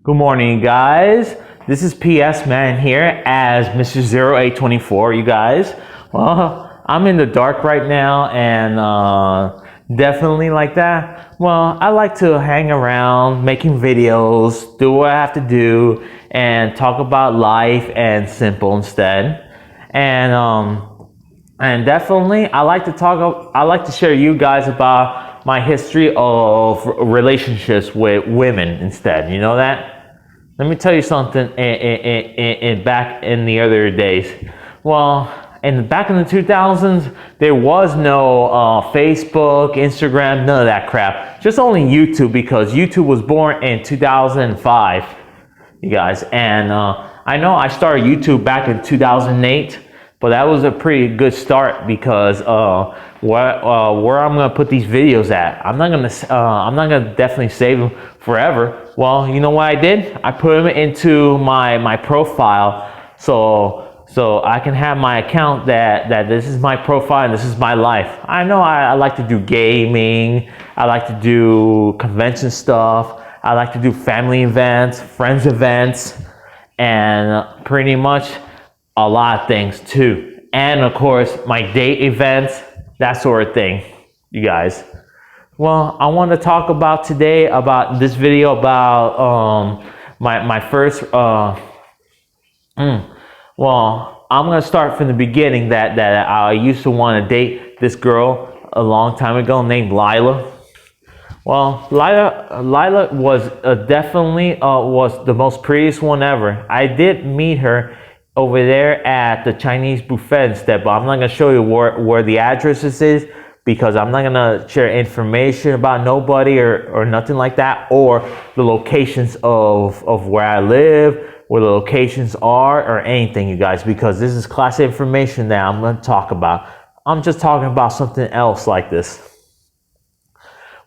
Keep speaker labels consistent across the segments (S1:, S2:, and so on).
S1: Good morning, guys. This is PS Man here as Mr. 0824, you guys. Well, I'm in the dark right now and definitely like that. Well, I like to hang around making videos, do what I have to do, and talk about life and simple instead. And definitely I like to share you guys about my history of relationships with women instead. You know that? Let me tell you something. Back in the other days, well, back in the 2000s, there was no Facebook, Instagram, none of that crap. Just only YouTube, because YouTube was born in 2005, you guys. And I know I started YouTube back in 2008, but that was a pretty good start because where I'm gonna put these videos at, I'm not gonna definitely save them forever. Well, you know what I did? I put them into my profile, so I can have my account that this is my profile and this is my life. I know I like to do gaming, I like to do convention stuff, I like to do family events, friends events, and pretty much a lot of things too. And of course, my date events, that sort of thing, you guys. Well, I want to talk about today about this video about my first well, I'm gonna start from the beginning that I used to want to date this girl a long time ago named Lila. Well, Lila was definitely was the most prettiest one ever. I did meet her over there at the Chinese buffet instead, but I'm not gonna show you where the address is, because I'm not gonna share information about nobody or nothing like that, or the locations of where I live, where the locations are, or anything, you guys, because this is class information that I'm gonna talk about. I'm just talking about something else like this.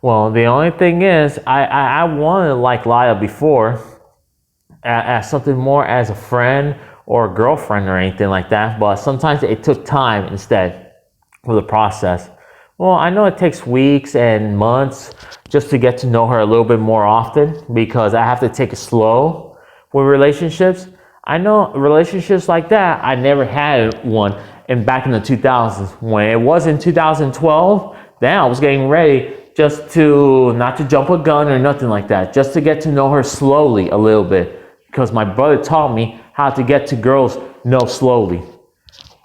S1: Well, the only thing is, I wanted like Lila before as something more as a friend or a girlfriend or anything like that, but sometimes it took time instead for the process. Well, I know it takes weeks and months just to get to know her a little bit more often, because I have to take it slow with relationships. I know relationships like that, I never had one back in the 2000s. When it was in 2012, then I was getting ready just to, not to jump a gun or nothing like that, just to get to know her slowly a little bit, because my brother taught me how to get to girls know slowly.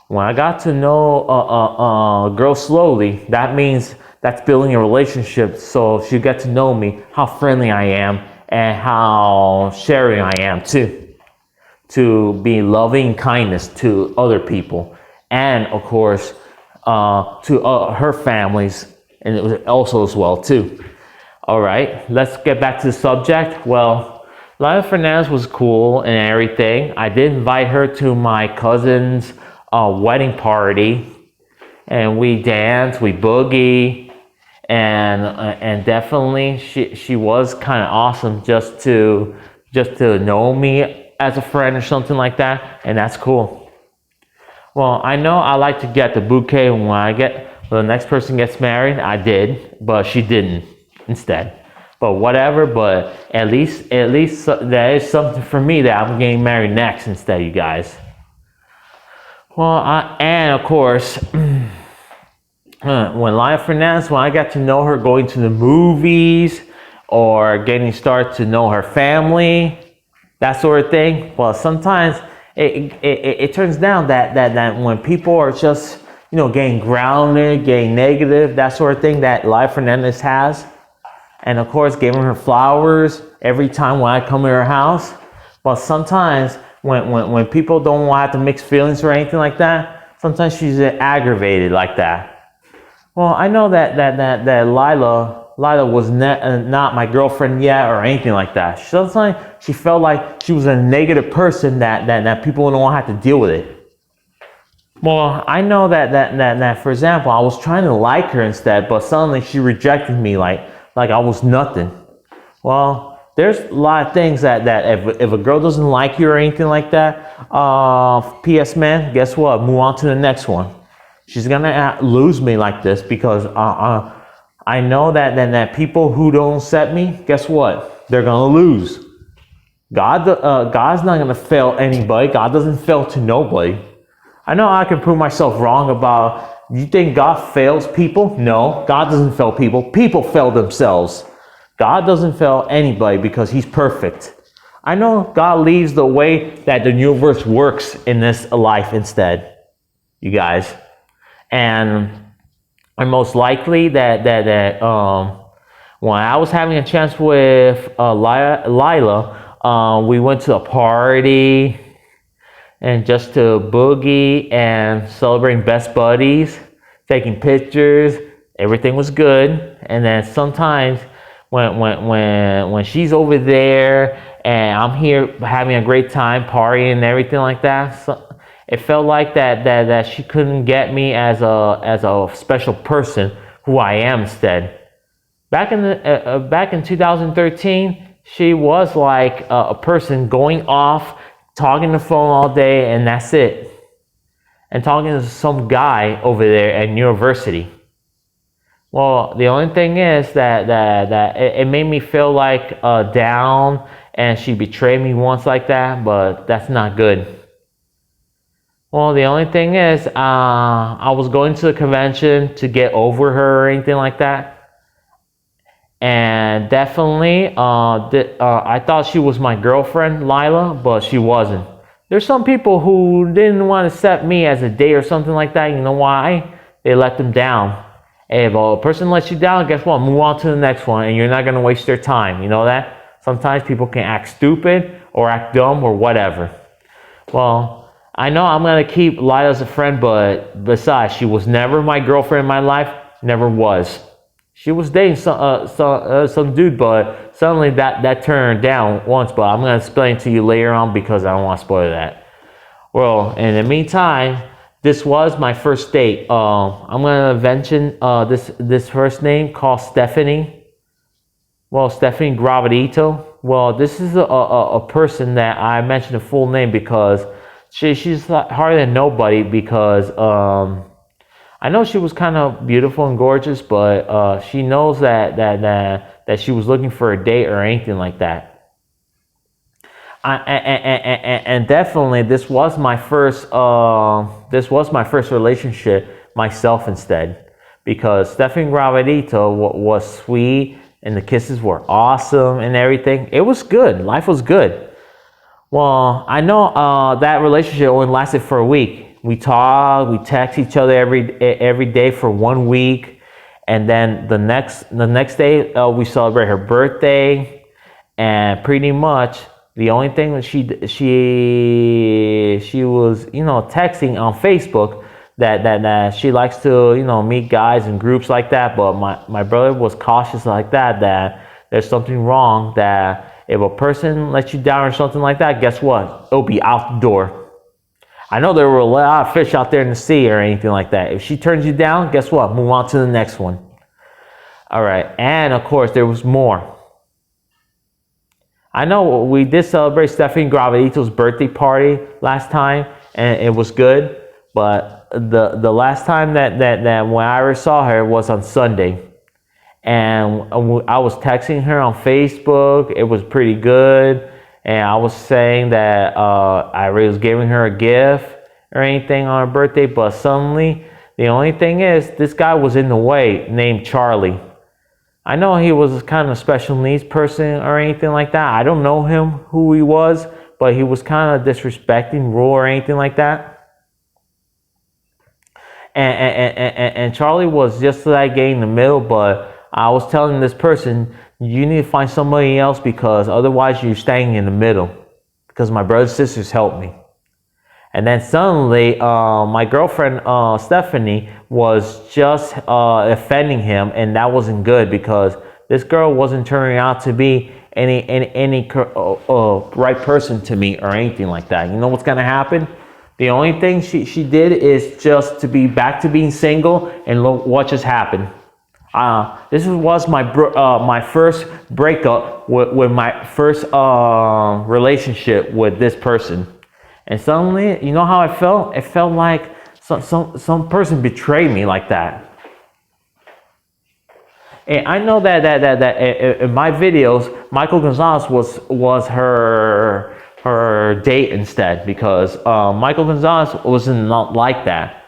S1: When I got to know a girl slowly, that means that's building a relationship. So she get to know me, how friendly I am and how sharing I am too, to be loving kindness to other people, and of course to her families, and it was also as well too. All right, let's get back to the subject. Well, Lila Fernandez was cool and everything. I did invite her to my cousin's wedding party, and we danced, we boogie, and definitely she was kind of awesome just to know me as a friend or something like that, and that's cool. Well, I know I like to get the bouquet when the next person gets married. I did, but she didn't instead. But whatever, but at least that is something for me, that I'm getting married next instead, you guys. Well, and of course, when Lila Fernandez, when I got to know her going to the movies or getting started to know her family, that sort of thing. Well, sometimes it turns down that when people are just, getting grounded, getting negative, that sort of thing that Lila Fernandez has. And of course, giving her flowers every time when I come to her house. But sometimes when people don't want to mix feelings or anything like that, sometimes she's aggravated like that. Well, I know that Lila was not my girlfriend yet or anything like that. Sometimes she felt like she was a negative person that people don't want to have to deal with it. Well, I know that for example, I was trying to like her instead, but suddenly she rejected me like I was nothing. Well, there's a lot of things that if a girl doesn't like you or anything like that, PS man, guess what? Move on to the next one. She's gonna lose me like this, because I know that people who don't accept me, guess what? They're gonna lose. God's not gonna fail anybody. God doesn't fail to nobody. I know I can prove myself wrong about. You think God fails people? No, God doesn't fail people. People fail themselves. God doesn't fail anybody because He's perfect. I know God leaves the way that the universe works in this life instead, you guys, and most likely that when I was having a chance with Lila, we went to a party and just to boogie and celebrating best buddies, taking pictures. Everything was good. And then sometimes when she's over there and I'm here having a great time partying and everything like that, so it felt like that she couldn't get me as a special person who I am instead. Back in 2013, she was like a person going off, talking on the phone all day, and that's it. And talking to some guy over there at university. Well, the only thing is that it made me feel like down, and she betrayed me once like that, but that's not good. Well, the only thing is, I was going to the convention to get over her or anything like that. And definitely, I thought she was my girlfriend, Lila, but she wasn't. There's some people who didn't want to accept me as a date or something like that. You know why? They let them down. If a person lets you down, guess what? Move on to the next one, and you're not going to waste their time. You know that? Sometimes people can act stupid or act dumb or whatever. Well, I know I'm going to keep Lila as a friend, but besides, she was never my girlfriend in my life. Never was. She was dating some dude, but suddenly that turned down once. But I'm going to explain to you later on because I don't want to spoil that. Well, in the meantime, this was my first date. I'm going to mention this first name called Stephanie. Well, Stephanie Gravidito. Well, this is a person that I mentioned the full name because she's harder than nobody because I know she was kind of beautiful and gorgeous, but she knows that she was looking for a date or anything like that. And definitely, this was my first relationship myself instead, because Stephanie Gravidito was sweet and the kisses were awesome and everything. It was good. Life was good. Well, I know that relationship only lasted for a week. We talk, we text each other every day for 1 week, and then the next day we celebrate her birthday, and pretty much the only thing that she was texting on Facebook that she likes to meet guys in groups like that, but my brother was cautious like that there's something wrong, that if a person lets you down or something like that, guess what? It'll be out the door. I know there were a lot of fish out there in the sea or anything like that. If she turns you down, guess what? Move on to the next one. All right. And, of course, there was more. I know we did celebrate Stephanie Gravidito's birthday party last time, and it was good. But the last time that when I saw her was on Sunday. And I was texting her on Facebook. It was pretty good. And I was saying that I was giving her a gift or anything on her birthday, but suddenly, the only thing is, this guy was in the way, named Charlie. I know he was kind of a special needs person or anything like that. I don't know him, who he was, but he was kind of disrespecting rule or anything like that. And Charlie was just like getting in the middle, but I was telling this person, you need to find somebody else because otherwise you're staying in the middle. Because my brothers and sisters helped me. And then suddenly, my girlfriend, Stephanie, was just offending him, and that wasn't good because this girl wasn't turning out to be any right person to me or anything like that. You know what's going to happen? The only thing she did is just to be back to being single, and look what just happened. This was my first breakup with my first relationship with this person, and suddenly, you know how I felt? It felt like some person betrayed me like that. And I know that in my videos, Michael Gonzalez was her date instead, because Michael Gonzalez wasn't not like that.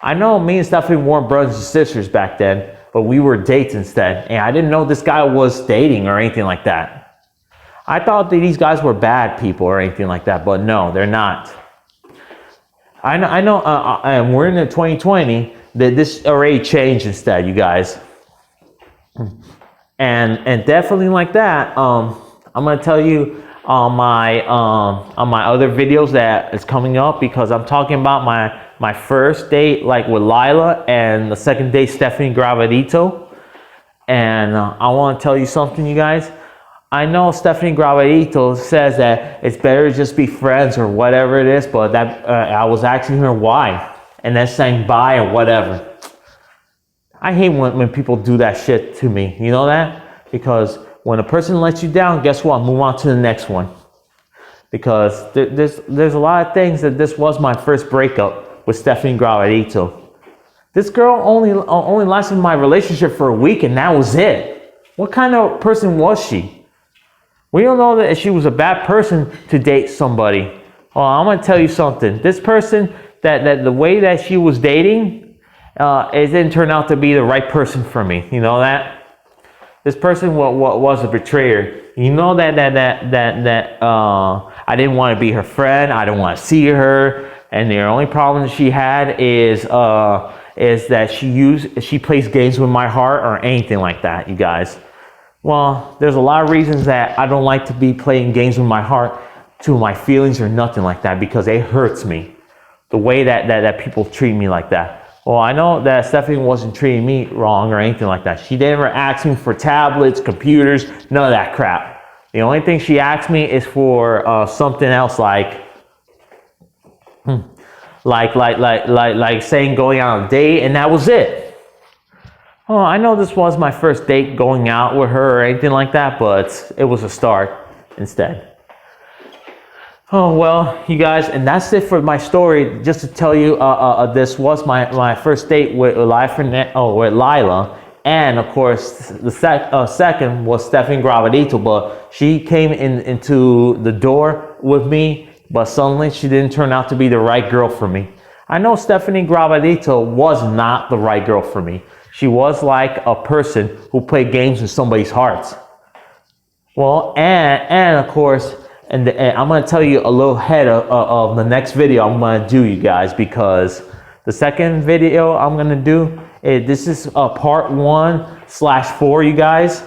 S1: I know me and Stephanie weren't brothers and sisters back then, but we were dates instead. And I didn't know this guy was dating or anything like that. I thought that these guys were bad people or anything like that, but no, they're not. I know, and we're in the 2020, that this already changed instead, you guys. And definitely like that, I'm gonna tell you on my other videos that is coming up, because I'm talking about my first date like with Lila, and the second date Stephanie Gravadito. And I want to tell you something, you guys. I know Stephanie Gravadito says that it's better to just be friends or whatever it is, but that I was asking her why, and then saying bye or whatever. I hate when people do that shit to me. You know that? Because when a person lets you down, guess what? Move on to the next one. Because there's a lot of things that this was my first breakup with Stephanie Gravadito. This girl only lasted my relationship for a week, and that was it. What kind of person was she? We don't know that she was a bad person to date somebody. Well, I'm gonna tell you something. This person, that the way that she was dating, it didn't turn out to be the right person for me. You know that? This person was a betrayer. You know that I didn't want to be her friend. I didn't want to see her, and the only problem that she had is that she plays games with my heart or anything like that, you guys. Well, there's a lot of reasons that I don't like to be playing games with my heart to my feelings or nothing like that, because it hurts me the way that people treat me like that. Well, I know that Stephanie wasn't treating me wrong or anything like that. She didn't ever ask me for tablets, computers, none of that crap. The only thing she asked me is for something else, like saying going out on a date, and that was it. Oh, I know this was my first date going out with her or anything like that, but it was a start instead. Oh, well, you guys, and that's it for my story. Just to tell you, this was my first date with Lila. And, of course, the second was Stephanie Gravadito, but she came into the door with me, but suddenly she didn't turn out to be the right girl for me. I know Stephanie Gravadito was not the right girl for me. She was like a person who played games with somebody's hearts. Well, and of course, and I'm going to tell you a little ahead of the next video I'm going to do, you guys, because the second video I'm going to do, this is part 1/4, you guys.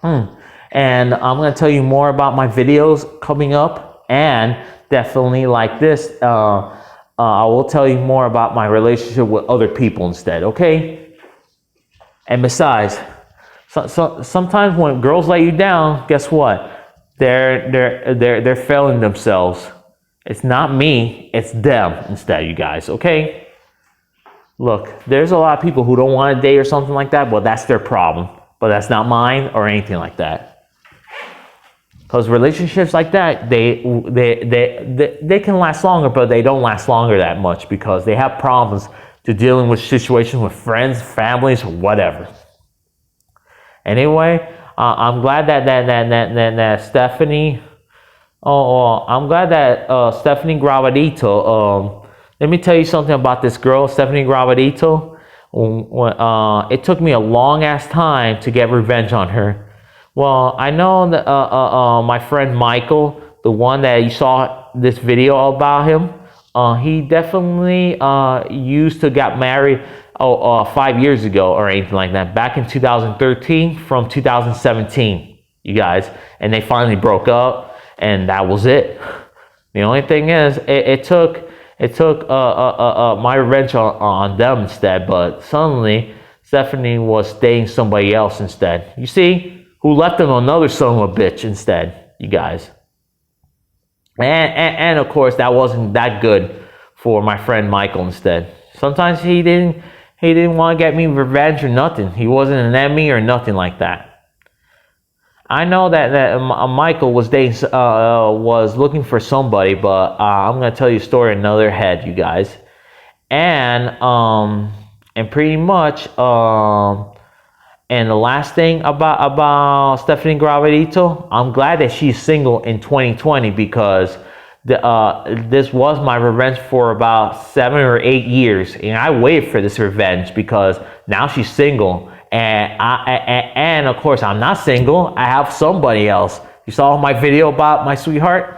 S1: And I'm going to tell you more about my videos coming up, and definitely like this, I will tell you more about my relationship with other people instead, okay? And besides, sometimes when girls let you down, guess what? They're failing themselves. It's not me, it's them instead, you guys, okay? Look, there's a lot of people who don't want to date or something like that, but that's their problem. But that's not mine or anything like that. Because relationships like that, they can last longer, but they don't last longer that much, because they have problems to dealing with situations with friends, families, whatever. Anyway, I'm glad that Stephanie. I'm glad that Stephanie Gravadito. Let me tell you something about this girl, Stephanie Gravadito. It took me a long ass time to get revenge on her. Well, I know that my friend Michael, the one that you saw this video about him, he definitely used to get married 5 years ago or anything like that, back in 2013 from 2017, you guys, and they finally broke up, and that was it. The only thing is, it took my revenge on them instead, but suddenly Stephanie was dating somebody else instead. You see, who left them another son of a bitch instead, you guys. And of course, that wasn't that good for my friend Michael instead. Sometimes he didn't want to get me revenge or nothing. He wasn't an enemy or nothing like that. I know that Michael was looking for somebody, but I'm gonna tell you a story another head, you guys. And pretty much And the last thing about Stephanie Gravito, I'm glad that she's single in 2020 because this was my revenge for about 7 or 8 years, and I waited for this revenge because now she's single, and of course I'm not single. I have somebody else. You saw my video about my sweetheart.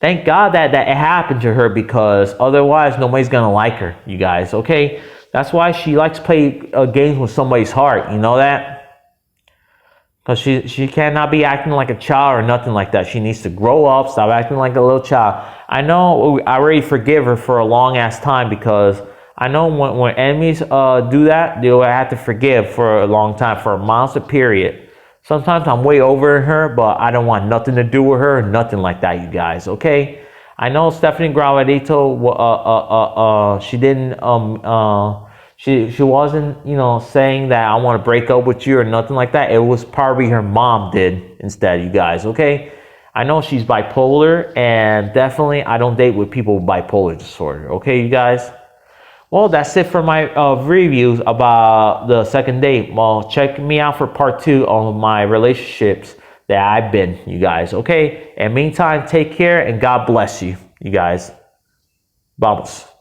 S1: Thank God that it happened to her because otherwise nobody's gonna like her, you guys. Okay, that's why she likes to play games with somebody's heart. You know that. Because she cannot be acting like a child or nothing like that. She needs to grow up, stop acting like a little child. I know I already forgive her for a long ass time because I know when enemies do that, they'll have to forgive for a long time, for a months period. Sometimes I'm way over her, but I don't want nothing to do with her, nothing like that, you guys, okay? I know Stephanie Gravito, she didn't She wasn't, saying that I want to break up with you or nothing like that. It was probably her mom did instead, you guys, okay? I know she's bipolar, and definitely I don't date with people with bipolar disorder, okay, you guys? Well, that's it for my reviews about the second date. Well, check me out for part 2 on my relationships that I've been, you guys, okay? And meantime, take care and God bless you, you guys. Vamos.